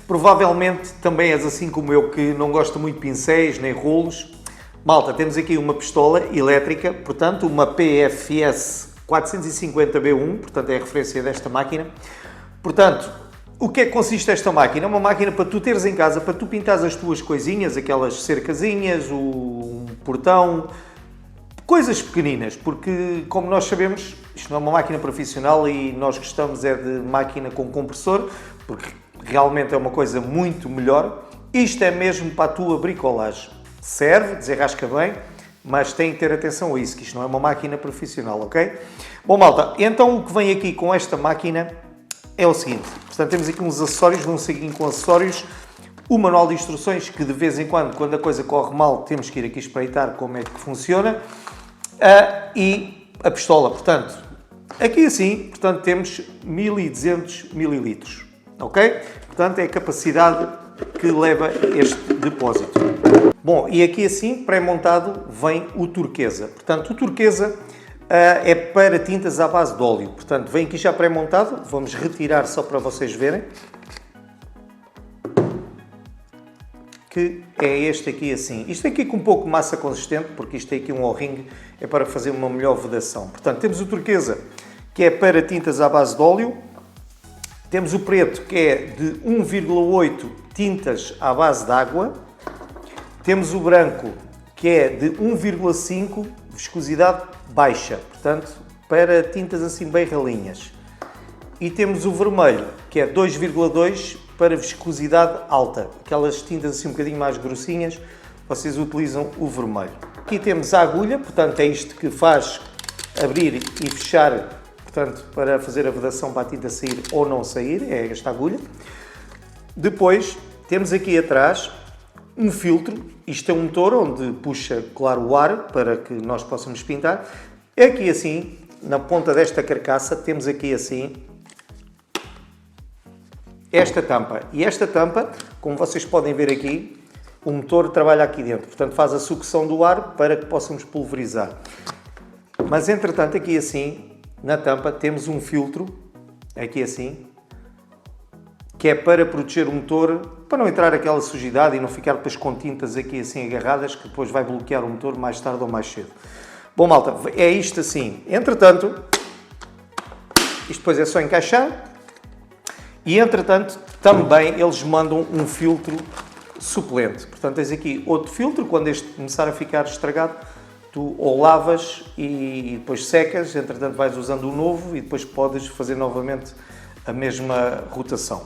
Provavelmente também és assim como eu, que não gosta muito de pincéis nem rolos. Malta, temos aqui uma pistola elétrica, portanto uma PFS 450B1, portanto é a referência desta máquina. Portanto, o que é que consiste esta máquina? É uma máquina para tu teres em casa, para tu pintares as tuas coisinhas, aquelas cercazinhas, um portão, coisas pequeninas, porque como nós sabemos, isto não é uma máquina profissional e nós gostamos é de máquina com compressor, porque realmente é uma coisa muito melhor. Isto é mesmo para a tua bricolagem. Serve, desenrasca bem, mas tem que ter atenção a isso, que isto não é uma máquina profissional, ok? Bom, malta, então o que vem aqui com esta máquina é o seguinte. Portanto, temos aqui uns acessórios, um saquinho com acessórios, o manual de instruções, que de vez em quando a coisa corre mal, temos que ir aqui espreitar como é que funciona, e a pistola. Portanto, aqui assim, portanto, temos 1200 ml, ok? Portanto, é a capacidade que leva este depósito. Bom, e aqui assim, pré-montado, vem o turquesa. Portanto, o turquesa é para tintas à base de óleo. Portanto, vem aqui já pré-montado. Vamos retirar só para vocês verem. Que é este aqui assim. Isto aqui com um pouco de massa consistente, porque isto tem aqui um O-ring, é para fazer uma melhor vedação. Portanto, temos o turquesa, que é para tintas à base de óleo. Temos o preto, que é de 1,8 tintas à base de água. Temos o branco, que é de 1,5 viscosidade baixa, portanto, para tintas assim bem ralinhas. E temos o vermelho, que é 2,2 para viscosidade alta. Aquelas tintas assim um bocadinho mais grossinhas, vocês utilizam o vermelho. Aqui temos a agulha, portanto, é isto que faz abrir e fechar, portanto, para fazer a vedação para a tinta sair ou não sair, é esta agulha. Depois, temos aqui atrás um filtro. Isto é um motor onde puxa, claro, o ar para que nós possamos pintar. Aqui assim, na ponta desta carcaça, temos aqui assim esta tampa. E esta tampa, como vocês podem ver aqui, o motor trabalha aqui dentro. Portanto, faz a sucção do ar para que possamos pulverizar. Mas, entretanto, aqui assim, na tampa, temos um filtro, aqui assim, que é para proteger o motor, para não entrar aquela sujidade e não ficar depois com tintas aqui assim agarradas, que depois vai bloquear o motor mais tarde ou mais cedo. Bom, malta, é isto assim. Entretanto, isto depois é só encaixar. E, entretanto, também eles mandam um filtro suplente. Portanto, tens aqui outro filtro, quando este começar a ficar estragado, tu ou lavas e depois secas, entretanto vais usando o novo e depois podes fazer novamente a mesma rotação.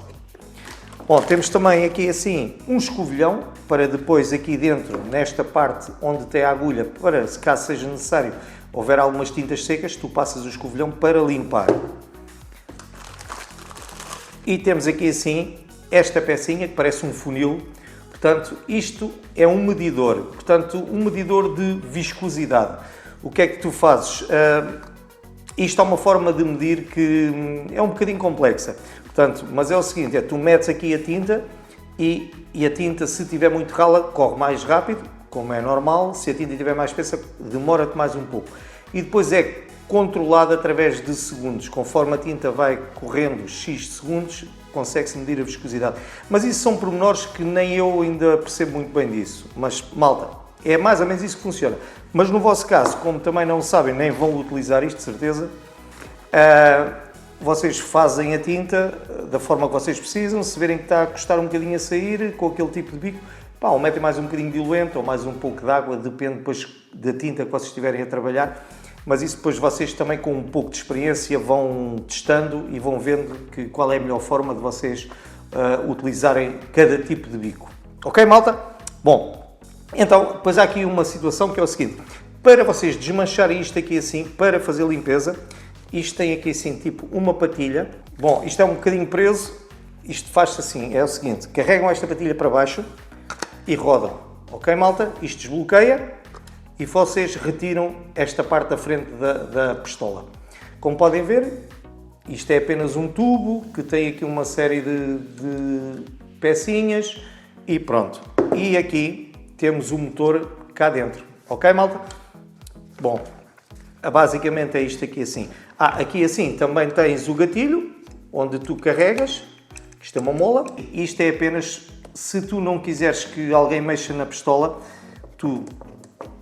Bom, temos também aqui assim um escovilhão para depois aqui dentro, nesta parte onde tem a agulha, para se caso seja necessário, houver algumas tintas secas, tu passas o escovilhão para limpar. E temos aqui assim esta pecinha que parece um funil. Portanto, isto é um medidor, portanto, um medidor de viscosidade. O que é que tu fazes? Isto é uma forma de medir que é um bocadinho complexa. Portanto, mas é o seguinte, tu metes aqui a tinta e a tinta, se tiver muito rala, corre mais rápido, como é normal. Se a tinta estiver mais espessa, demora-te mais um pouco. E depois é controlado através de segundos. Conforme a tinta vai correndo X segundos, consegue-se medir a viscosidade. Mas isso são pormenores que nem eu ainda percebo muito bem disso. Mas, malta, é mais ou menos isso que funciona. Mas no vosso caso, como também não sabem, nem vão utilizar isto, de certeza, vocês fazem a tinta da forma que vocês precisam. Se verem que está a custar um bocadinho a sair, com aquele tipo de bico, pá, ou metem mais um bocadinho de diluente ou mais um pouco de água, depende depois da tinta que vocês estiverem a trabalhar. Mas isso depois vocês também, com um pouco de experiência, vão testando e vão vendo qual é a melhor forma de vocês utilizarem cada tipo de bico. Ok, malta? Bom, então, depois há aqui uma situação que é o seguinte. Para vocês desmancharem isto aqui assim, para fazer limpeza, isto tem aqui assim, tipo uma patilha. Bom, isto é um bocadinho preso. Isto faz-se assim, é o seguinte. Carregam esta patilha para baixo e rodam. Ok, malta? Isto desbloqueia. E vocês retiram esta parte da frente da pistola. Como podem ver, isto é apenas um tubo que tem aqui uma série de pecinhas e pronto. E aqui temos o motor cá dentro. Ok, malta? Bom, basicamente é isto aqui assim. Aqui assim também tens o gatilho, onde tu carregas Isto é uma mola. Isto é apenas, se tu não quiseres que alguém mexa na pistola, tu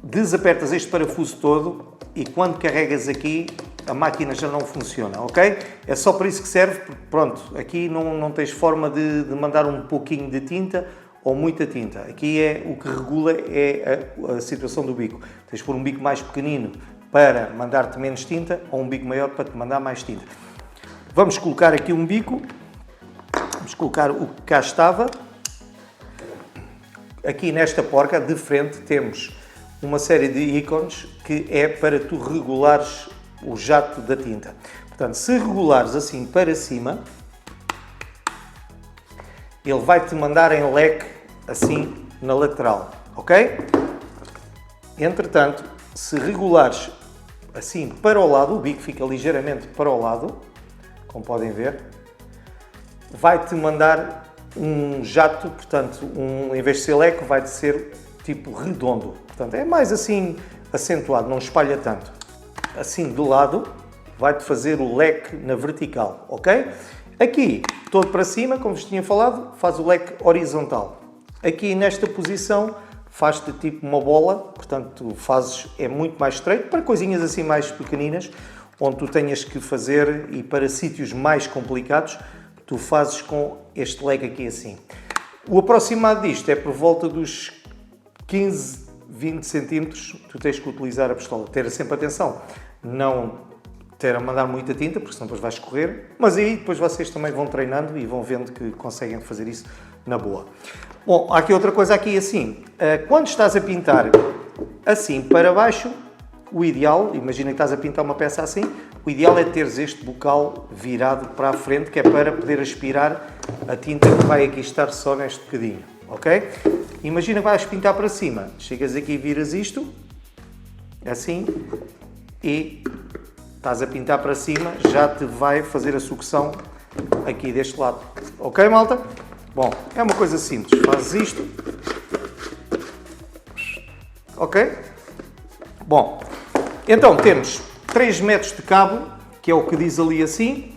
desapertas este parafuso todo e quando carregas aqui, a máquina já não funciona, ok? É só para isso que serve, porque pronto, aqui não tens forma de mandar um pouquinho de tinta ou muita tinta. Aqui o que regula é a situação do bico. Tens de pôr um bico mais pequenino para mandar-te menos tinta ou um bico maior para te mandar mais tinta. Vamos colocar aqui um bico, vamos colocar o que cá estava. Aqui nesta porca de frente temos uma série de ícones que é para tu regulares o jato da tinta. Portanto, se regulares assim para cima, ele vai-te mandar em leque assim na lateral, ok? Entretanto, se regulares assim para o lado, o bico fica ligeiramente para o lado, como podem ver, vai-te mandar um jato, portanto, em vez de ser leque, vai-te ser tipo redondo. Portanto, é mais assim acentuado, não espalha tanto. Assim de lado, vai-te fazer o leque na vertical, ok? Aqui, todo para cima, como vos tinha falado, faz o leque horizontal. Aqui nesta posição, faz-te tipo uma bola, portanto, é muito mais estreito, para coisinhas assim mais pequeninas, onde tu tenhas que fazer, e para sítios mais complicados, tu fazes com este leque aqui assim. O aproximado disto é por volta dos 15, 20 centímetros, tu tens que utilizar a pistola. Ter sempre atenção, não ter a mandar muita tinta, porque senão depois vai escorrer, mas aí depois vocês também vão treinando e vão vendo que conseguem fazer isso na boa. Bom, há aqui outra coisa aqui assim, quando estás a pintar assim para baixo, o ideal, imagina que estás a pintar uma peça assim, o ideal é teres este bocal virado para a frente, que é para poder aspirar a tinta que vai aqui estar só neste bocadinho, ok? Imagina que vais pintar para cima, chegas aqui e viras isto, assim, e estás a pintar para cima, já te vai fazer a sucção aqui deste lado. Ok, malta? Bom, é uma coisa simples, fazes isto, ok? Bom, então temos 3 metros de cabo, que é o que diz ali assim,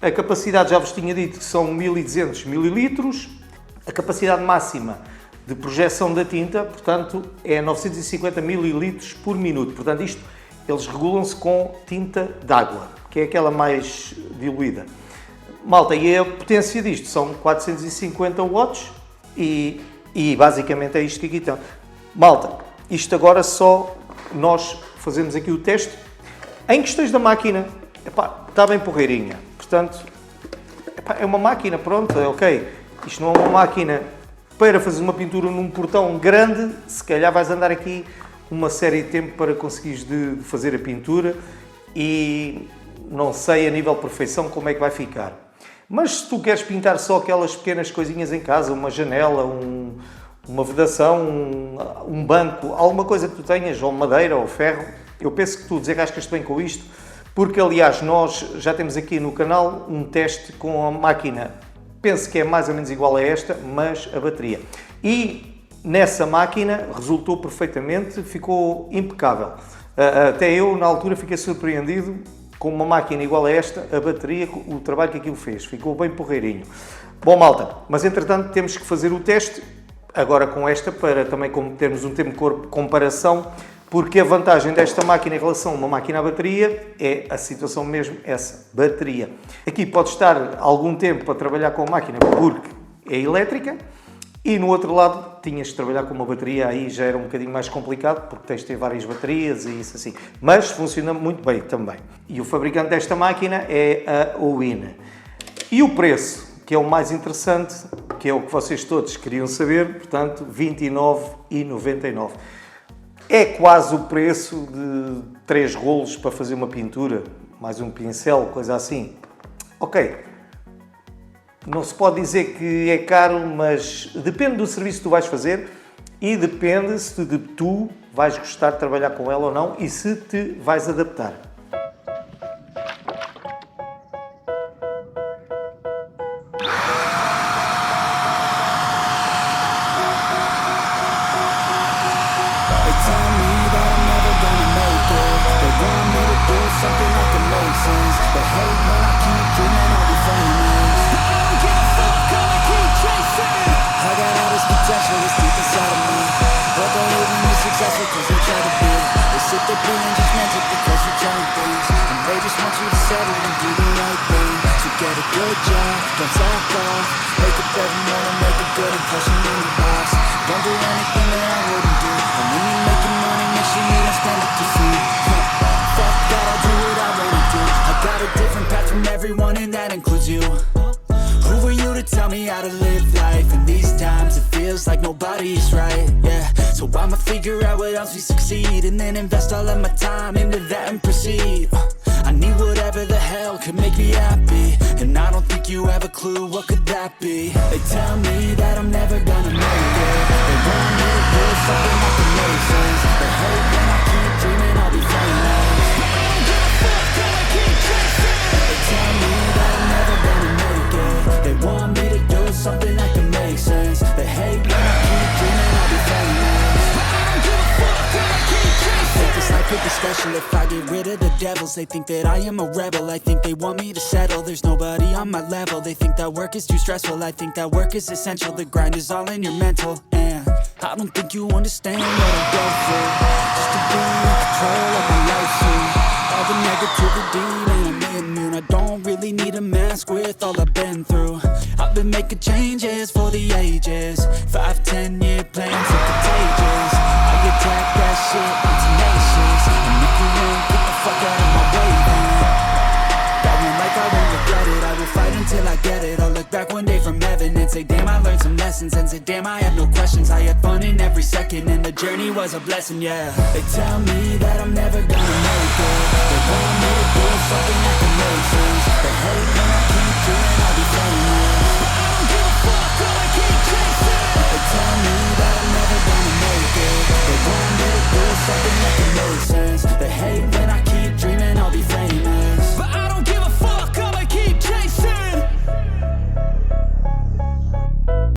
a capacidade já vos tinha dito que são 1200 mililitros, a capacidade máxima de projeção da tinta, portanto, é 950 mililitros por minuto. Portanto, isto, eles regulam-se com tinta d'água, que é aquela mais diluída. Malta, e a potência disto são 450 watts e basicamente é isto que aqui está. Malta, isto agora só nós fazemos aqui o teste. Em questões da máquina, epá, está bem porreirinha. Portanto, epá, é uma máquina, pronto, ok. Isto não é uma máquina para fazer uma pintura num portão grande, se calhar vais andar aqui uma série de tempo para conseguires de fazer a pintura e não sei a nível de perfeição como é que vai ficar. Mas se tu queres pintar só aquelas pequenas coisinhas em casa, uma janela, uma vedação, um banco, alguma coisa que tu tenhas, ou madeira ou ferro, eu penso que tu desenrascas-te bem com isto, porque aliás nós já temos aqui no canal um teste com a máquina, penso que é mais ou menos igual a esta, mas a bateria. E nessa máquina resultou perfeitamente, ficou impecável. Até eu, na altura, fiquei surpreendido com uma máquina igual a esta, a bateria, o trabalho que aquilo fez. Ficou bem porreirinho. Bom, malta, mas entretanto temos que fazer o teste, agora com esta, para também termos um tempo de comparação, porque a vantagem desta máquina em relação a uma máquina a bateria é a situação mesmo essa, bateria. Aqui pode estar algum tempo para trabalhar com a máquina porque é elétrica e no outro lado tinhas de trabalhar com uma bateria, aí já era um bocadinho mais complicado porque tens de ter várias baterias e isso assim. Mas funciona muito bem também. E o fabricante desta máquina é a Owin. E o preço, que é o mais interessante, que é o que vocês todos queriam saber, portanto, 29,99. É quase o preço de 3 rolos para fazer uma pintura, mais um pincel, coisa assim. Ok, não se pode dizer que é caro, mas depende do serviço que tu vais fazer e depende se tu vais gostar de trabalhar com ela ou não e se te vais adaptar. Something like the Masons, but hate when I keep dreaming I'll be famous. I don't give a fuck. a good job, don't slack off. Wake up every morning, make a good impression in your box. Don't do anything that I wouldn't do. And when you're making money, make sure you don't spend it too free. Fuck that, I'll do what I wanna do. I got a different path from everyone and that includes you. Who are you to tell me how to live life? In these times it feels like nobody's right, yeah. So I'ma figure out what else we succeed, and then invest all of my time into that and proceed. I need whatever the hell could make me happy, and I don't think you have a clue what could that be. They tell me that I'm never gonna make it. They want me to do something like the Masons. They hate when I keep dreaming I'll be famous. I don't give a fuck, girl, I keep chasing. They tell me that I'm never gonna make it. They want me to do something that can make sense. They hate when I keep dreaming I'll be famous. I don't give a fuck, girl, I keep chasing. Think this life could be special if I get rid of the devils. They think that I am a rebel, I think they want me to settle. There's nobody on my level. They think that work is too stressful, I think that work is essential. The grind is all in your mental, and I don't think you understand what I go through just to be in control of my life soon. All the negativity, man, I'm immune. I don't really need a mask with all I've been through. I've been making changes for the ages. 5, 10-year plans are contagious. I attack that shit, I'm tenacious. And if you ain't, get the fuck out of my way, then that one life I won't regret it. I will fight until I get it. I'll look back one day from heaven and say, damn, I learned some lessons. And say, damn, I have no questions. I had fun in every second, and the journey was a blessing, yeah. They tell me that I'm never gonna make it. They want me to do something that can make sense. They hate when I keep doing, I'll be famous. I don't give a fuck, girl, I keep